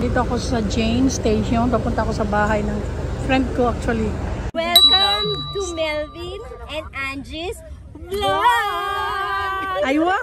Dito ako sa Jane Station. Papunta ako sa bahay ng friend ko actually. Welcome to Melvin and Angie's vlog! Aywa!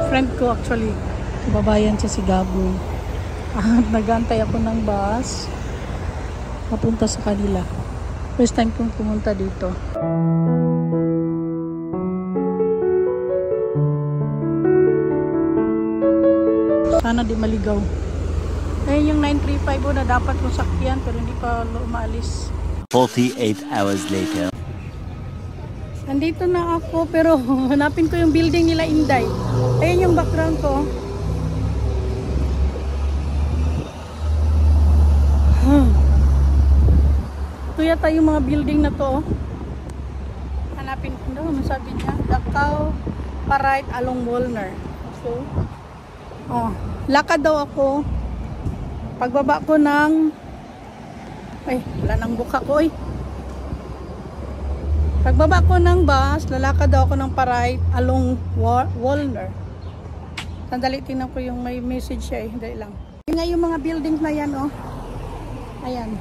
Friend ko actually, babayan siya si Gabo. Nag-aantay ako ng bus papunta sa kanila. First time kong pumunta dito. Sana di maligaw. Ayun yung 935 na dapat kong sakyan pero hindi pa umaalis. 48 hours later. Nandito na ako pero hanapin ko yung building nila Inday. Ayun yung background ko. Ito yata yung mga building na to. Hanapin ko daw. Ano sabi niya? Dakao Paride along Walner. So, lakad daw ako. Pagbaba ko ng ay, wala nang buka ko eh. Pagbaba ko ng bus, lalakad daw ako ng Paride along Walner. Sandali, tingnan ko yung may message siya eh. Dahil lang. Yung nga yung mga buildings na yan oh. Ayan.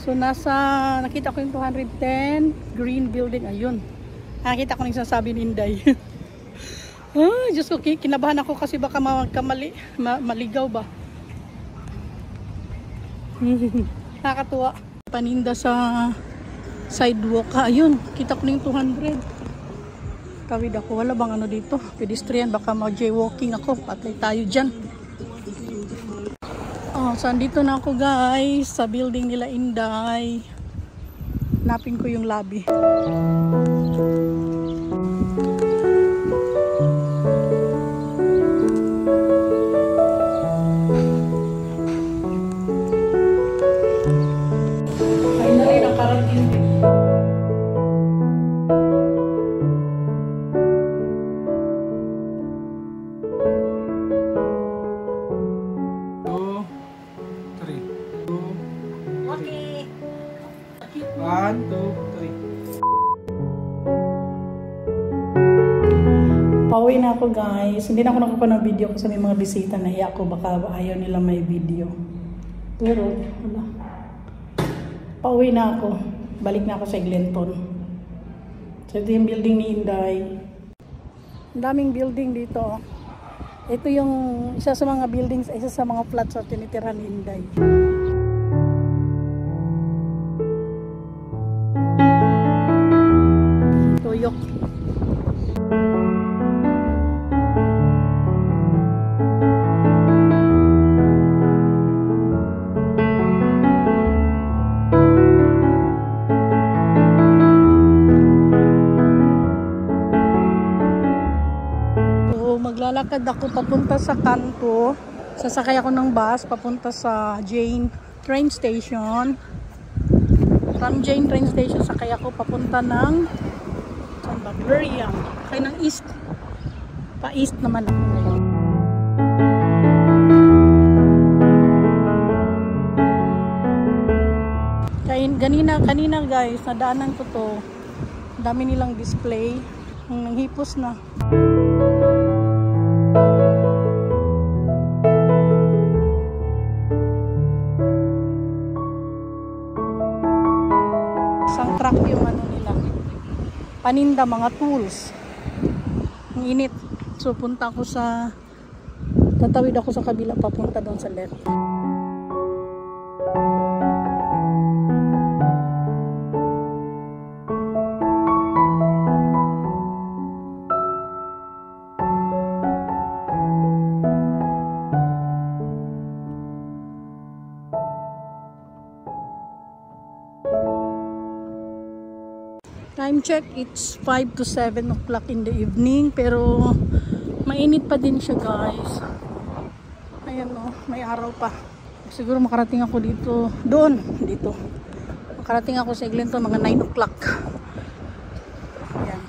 So nakita ko yung 210 green building. Ayun. Nakita ko yung sasabi ni Inday. Diyos ko, kinabahan ako kasi baka maligaw ba. Nakakatuwa. Paninda sa sidewalk. Ayun, kita ko na yung 200. Tawid ako. Wala bang ano dito? Pedestrian. Baka mag-jaywalking ako. Patay tayo dyan. So andito na ako guys. Sa building nila Inday. Hanapin ko yung lobby. Finally, nakarating din. Pauwi na ako guys. Hindi na ako nakakuha ng video kasi may mga bisita. Nahiya ako baka ayaw nila may video. Pero wala. Pauwi na ako. Balik na ako sa Eglinton. So ito yung building ni Inday. Ang daming building dito. Ito yung isa sa mga buildings, isa sa mga flats na tinitirahan ni Inday. Tuyok. Maglalakad ako papunta sa kanto. Sasakay ako ng bus papunta sa Jane train station. From Jane train station sakay ako papunta ng Bavaria. Sakay ng east. Pa-east naman ako ngayon. Kanina guys, nadaanan ko to. Dami nilang display. Nanghipos na. Isang truck yung ano nila. Paninda, mga tools. Ang init. So punta ako tatawid ako sa kabila papunta doon sa left. Time check, it's 5 to 7 o'clock in the evening. Pero mainit pa din siya, guys. Ayan o, may araw pa. Siguro makarating ako dito. Dito. Makarating ako sa Eglinton mga 9 o'clock. Ayan.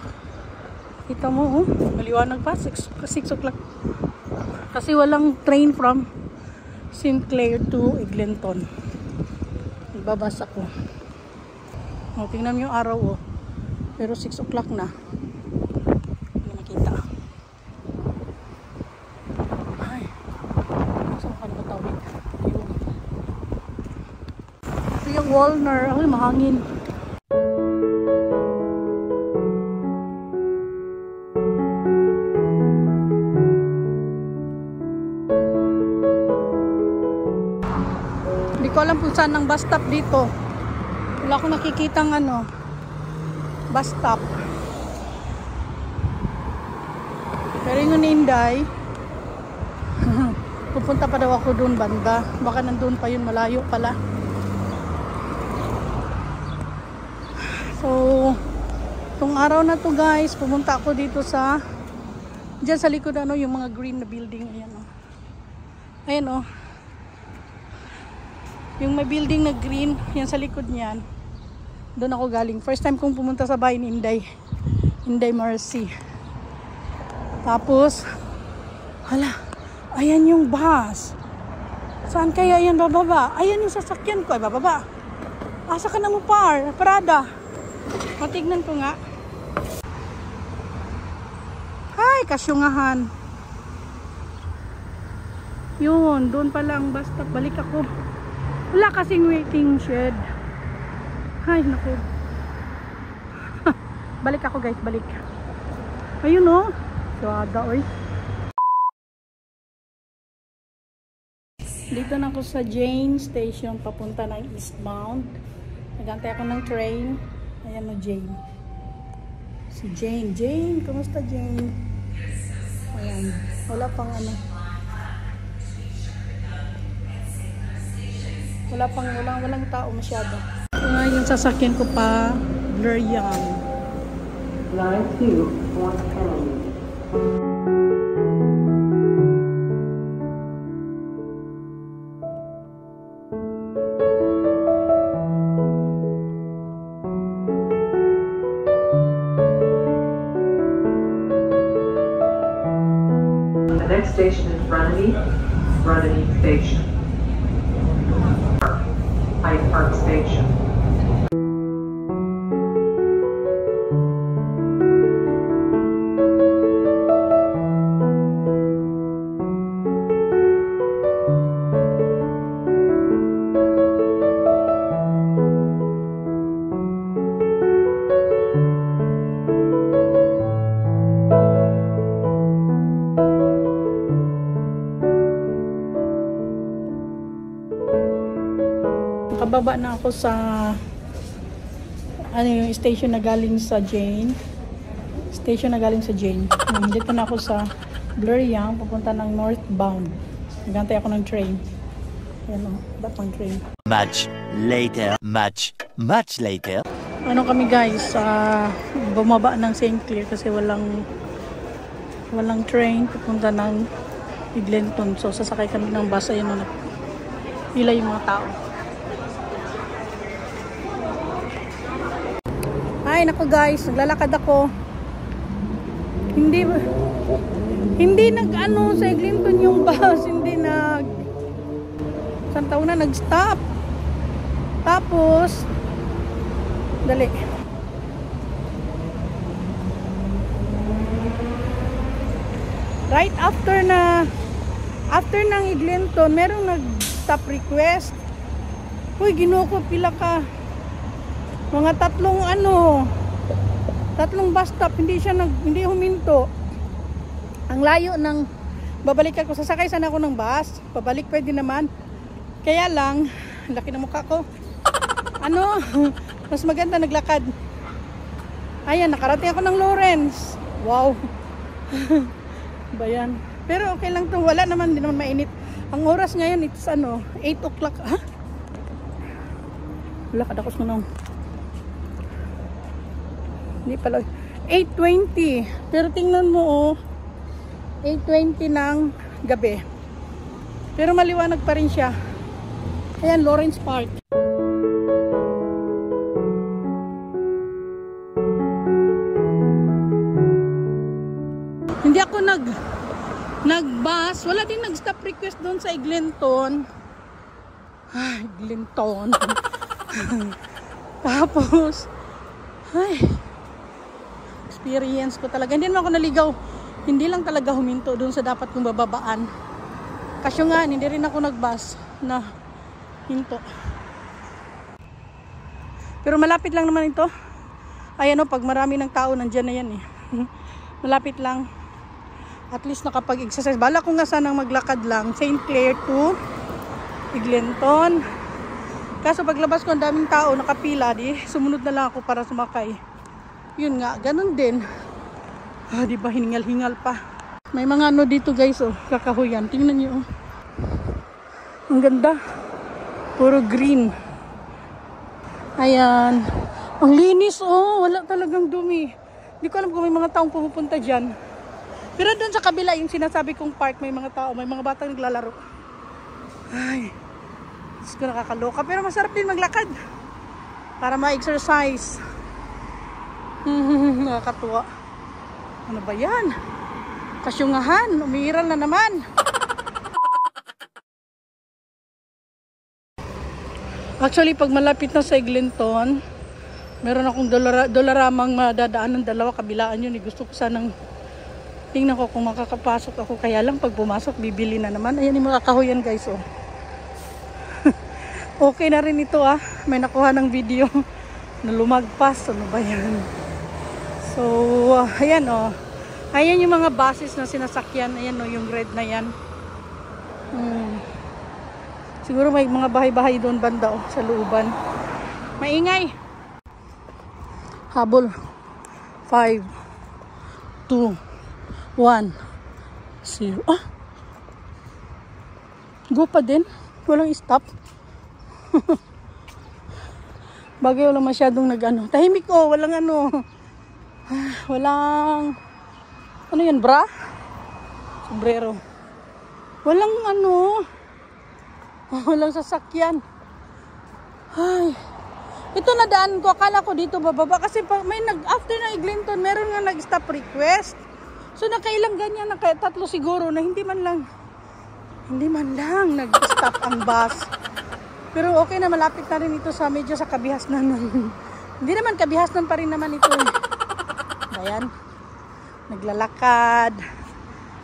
Kita mo, maliwanag pa. 6 o'clock. Kasi walang train from St. Clair to Eglinton. Ibabas ako. O, tingnan mo yung araw o. Pero 6 o'clock na. Hindi nakita. Ay. Saan ka namatawid? Ayun. Ito yung Walner. Ay, mahangin. Hindi ko alam kung saan ang bus stop dito. Wala akong nakikitang bus stop. Pero yung Inday, pupunta pa daw ako doon banda. Baka nandun pa yun, malayo pala. So, itong araw na to guys, pumunta ako dito sa, dyan sa likod yung mga green na building. Ayan o. Ayan o. Yung may building na green, yan sa likod niyan. Doon ako galing. First time kong pumunta sa bahay ni Inday. Inday Mercy. Tapos, hala, ayan yung bus. Saan kaya yan bababa? Ayan yung sasakyan ko. Ay, bababa. Asa ka na mo parada. Matignan ko nga. Ay, kasyungahan. Yun, doon pala ang bus stop. Balik ako. Wala kasing waiting shed. Ay, naku. Balik ako guys, balik. Ayun o. Suada, oy. Dito na ako sa Jane Station, papunta ng eastbound. Nagantay ako ng train. Ayan o, Jane. Si Jane. Jane, kumusta Jane? Ayan. Wala pang walang tao masyado. Ito nga yung sasakyan ko pa, Blur Young. Line 2, Fort Kennedy. The next station is Runnymede Station. Hyde Park Station. Nakababa na ako sa yung station na galing sa Jane. Dito na ako sa Blur Young, papunta ng northbound. Nagantay ako ng train. Ayan o, datang train. Much later. Kami guys, bumaba ng St. Clair kasi walang train papunta ng Eglinton. So sasakay kami ng bus. Ayan o, pila yung mga tao. Ay, naku guys, naglalakad ako. Hindi sa Eglinton yung bus, isang taon na nag-stop. Tapos, dali. Right after ng Eglinton, merong nag-stop request. Uy, ginuko pila ka. Mga tatlong bus stop, hindi huminto. Ang layo ng babalik ako, sasakay sana ako ng bus, pabalik pwede naman. Kaya lang, laki ng mukha ko. Mas maganda naglakad. Ayan, nakarating ako ng Lawrence. Wow. Bayan. Pero okay lang 'to, wala naman, hindi naman mainit. Ang oras ngayon, it's 8 o'clock. Ha? Lakad ako sa Hindi pala. 8:20. Pero tingnan mo, oh. 8:20 ng gabi. Pero maliwanag pa rin siya. Ayan, Lawrence Park. Hindi ako nag-bus. Wala din nag-stop request doon sa Eglinton. Ay, Eglinton. Tapos, ay, experience ko talaga. Hindi naman ako naligaw. Hindi lang talaga huminto doon sa dapat kong bababaan. Kasi nga, hindi rin ako nag-bus na hinto. Pero malapit lang naman ito. Ayan o, pag marami ng tao, nandyan na yan eh. Malapit lang. At least nakapag-exercise. Bala ko nga sanang maglakad lang. St. Clair to Eglinton. Kaso paglabas ko, ang daming tao, nakapila. Di, sumunod na lang ako para sumakay. Yun nga, ganun din. Ah, di ba, hiningal-hingal pa. May mga ano dito guys, oh, kakahuyan. Tingnan nyo, oh. Ang ganda. Puro green. Ayan. Ang linis, oh. Wala talagang dumi. Hindi ko alam kung may mga taong pumupunta dyan. Pero doon sa kabila, yung sinasabi kong park, may mga tao, may mga batang naglalaro. Ay, Diyos ko, nakakaloka. Pero masarap din maglakad. Para ma-exercise. Nakakatuwa. Ano ba yan? Kasyungahan, umiiral na naman. Actually, pag malapit na sa Eglinton, meron akong dolaramang madadaan ng dalawa, kabilaan yun. Gusto ko sanang tingnan ko kung makakapasok ako. Kaya lang pag pumasok, bibili na naman. Ayan yung mga kahoyan guys, oh. Okay na rin ito, ah. May nakuha ng video na lumagpas. Ano ba yan? So, ayan, oh. Ayan yung mga buses na sinasakyan. Ayan, oh, yung red na yan. Siguro may mga bahay-bahay doon banda, oh, sa looban. Maingay. Habol. 5, 2, 1, 0. Ah! Go pa din. Walang stop. Bagay walang masyadong nag-ano. Tahimik, oh. Walang ano. Walang... Ano yan, bra? Sombrero. Walang ano. Walang sasakyan. Ay. Ito na daan ko. Akala ko dito bababa. Kasi may after ng Eglinton, meron nga nag-stop request. So nakailang ganyan, tatlo siguro na hindi man lang nag-stop ang bus. Pero okay na, malapit na rin ito sa medyo sa Kabihasnan. Hindi naman Kabihasnan pa rin naman ito. Ayan. Naglalakad,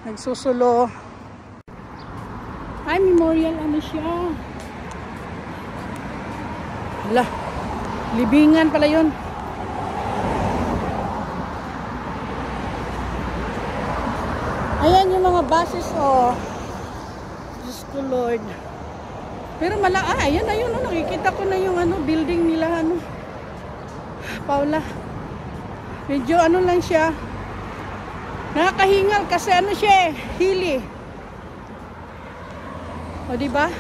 nagsusulo. Ay, memorial ano siya. Hala. Libingan pala yun. Ayan yung mga buses, oh. Diyos ko, Lord. Pero ayun, oh, nakikita ko na yung ano, building nila, ano. Paula. Medyo ano lang siya. Nakakahingal kasi ano siya, hili. O, diba?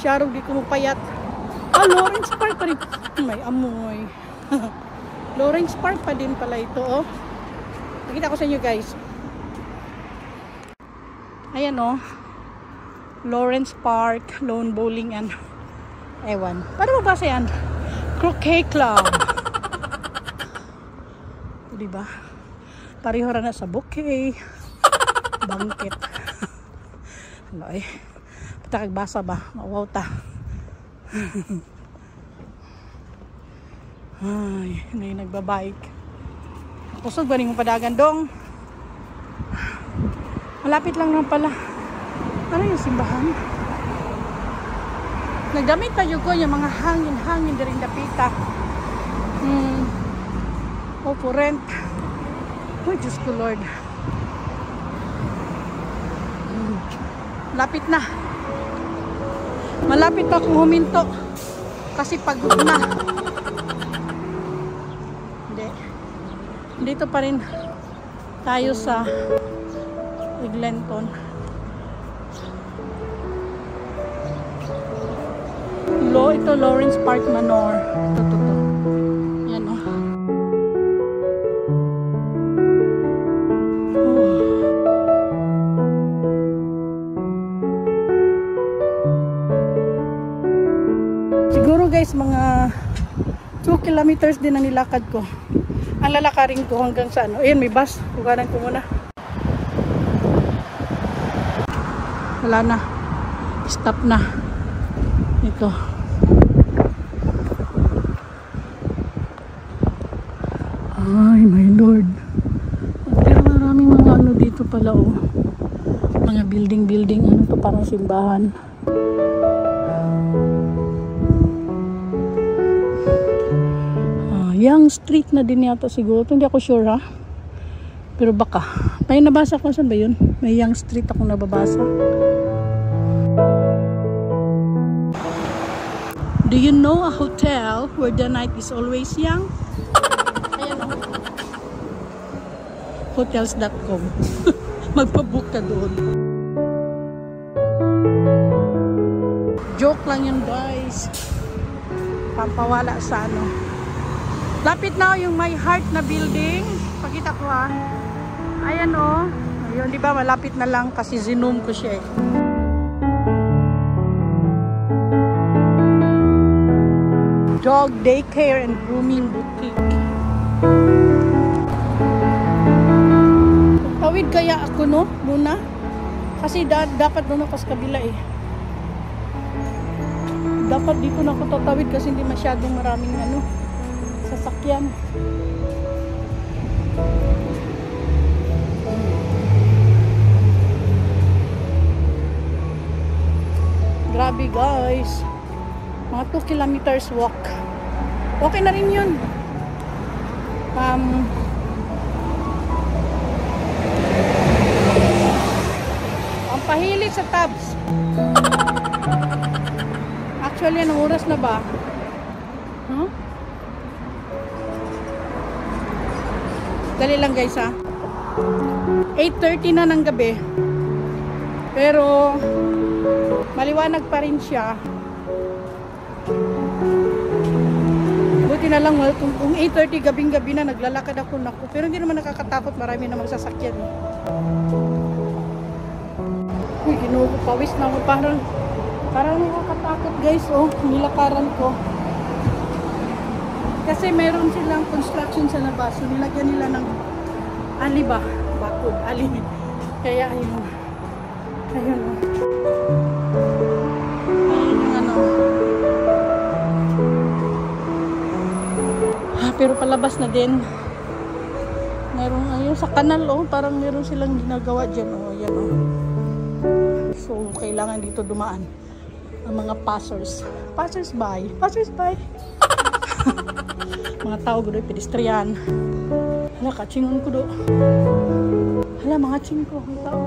Sharog, di ko mapayat. Ah, Lawrence Park pa rin. May amoy. Lawrence Park pa din pala ito, oh. Nakita ko sa inyo guys. Ayan o. Lawrence Park, Lone Bowling and ewan. Paano mabasa yan? Croquet Club. O, diba? Pareho na sa bouquet. Bangkit. Ano eh. Pata kagbasa ba? Mawaw ta. Ay, ano yung nagbabike. Kusog ba rin mo padagan dong? Malapit lang naman pala. Ano yung simbahan? Nagdamit pa yung ko yung mga hangin-hangin din dapita. O for rent. Oh, Diyos ko Lord. Malapit na. Malapit pa akong huminto. Kasi pagod na. Dito pa rin tayo sa Eglinton. Ito Lawrence Park Manor. Ito. Yan, oh. guys, mga 2 kilometers din ang nilakad ko. Ang lalakarin ko hanggang sa ano. Ayan, may bus. Kukanan ko muna. Wala na. Stop na. Ito. Ay, my Lord. Pero maraming mga ano dito pala, oh. Mga building. Ano to, parang simbahan. Young Street na din yata siguro. Hindi ako sure, ha? Pero baka. May nabasa ko. Saan ba yun? May Young Street akong nababasa. Do you know a hotel where the night is always young? Ayan, o. Hotels.com. Magpabook ka doon. Joke lang yun, guys. Pampawala sa ano. Lapit na yung My Heart na building. Pakita ko, ha. Ayan, o. Ayun, di ba? Malapit na lang kasi zoom ko siya, eh. Dog daycare and grooming boutique. Tawid kaya ako, no? Muna. Kasi dapat doon ako sa kabila, eh. Dapat dito na ako tatawid kasi hindi masyadong maraming ano, sasakyan. Grabe, guys. Mga 2 kilometers walk. Okay na rin yun. Ang pahilit sa tabs. Actually, anong oras na ba? Huh? Dali lang, guys, ha. 8:30 na ng gabi. Pero maliwanag pa rin siya. Buti na lang, kung 8:30 gabing-gabi na naglalakad ako, naku. Pero hindi naman nakakatakot, marami na magsasakyan. Uy, ginuho, pawis na ako. Parang nakakatakot, guys, oh, nilakaran ko. Kasi meron silang construction sa labas. So, nilagyan nila ng ali ba? Bakod, ali. Kaya, ayun. Ayun, oh. Ayun yung ano. Pero palabas na din. Meron, ayun, sa kanal, oh. Parang meron silang ginagawa dyan, oh. Ayan, oh. So, kailangan dito dumaan ang mga passersby. Mga tao gudo, pedestrian. Hala, katsingon ko do. Hala, mga tsingko ang tao.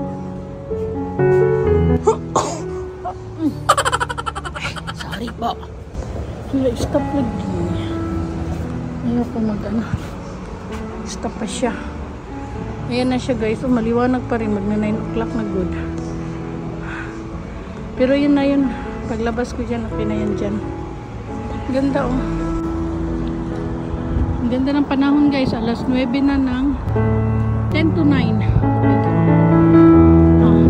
Sorry po. Hala, stop lagi. Ayaw ko mag-ano. Stop pa siya. Ayan na siya, guys. So, maliwanag pa rin. Magna 9 o'clock na good. Pero yun na yun. Paglabas ko dyan, okay na yan dyan. Ganda, oh. Ang ganda ng panahon, guys. Alas 9 na ng 10 to 9.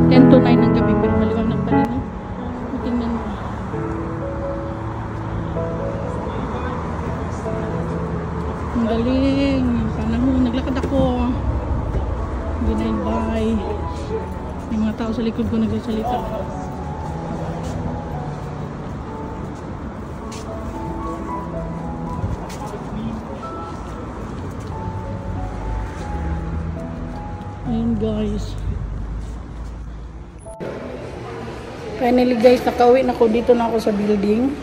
10 to 9 ng gabi. Pero maliwanag pa rin, oh. Tingnan mo. Ang galing. Yung panahon. Naglakad ako. Bye. May mga tao sa likod ko nagsasalita. Ayun, guys. Finally, guys, nakauwi na ako. Dito na ako sa building.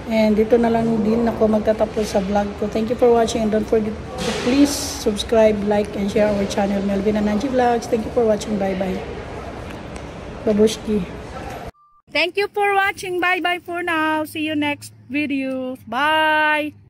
And dito na lang din ako magtatapos sa vlog ko. Thank you for watching and don't forget to please subscribe, like, and share our channel, Melvin and Angie Vlogs. Thank you for watching. Bye-bye. Babushki. Thank you for watching. Bye-bye for now. See you next video. Bye!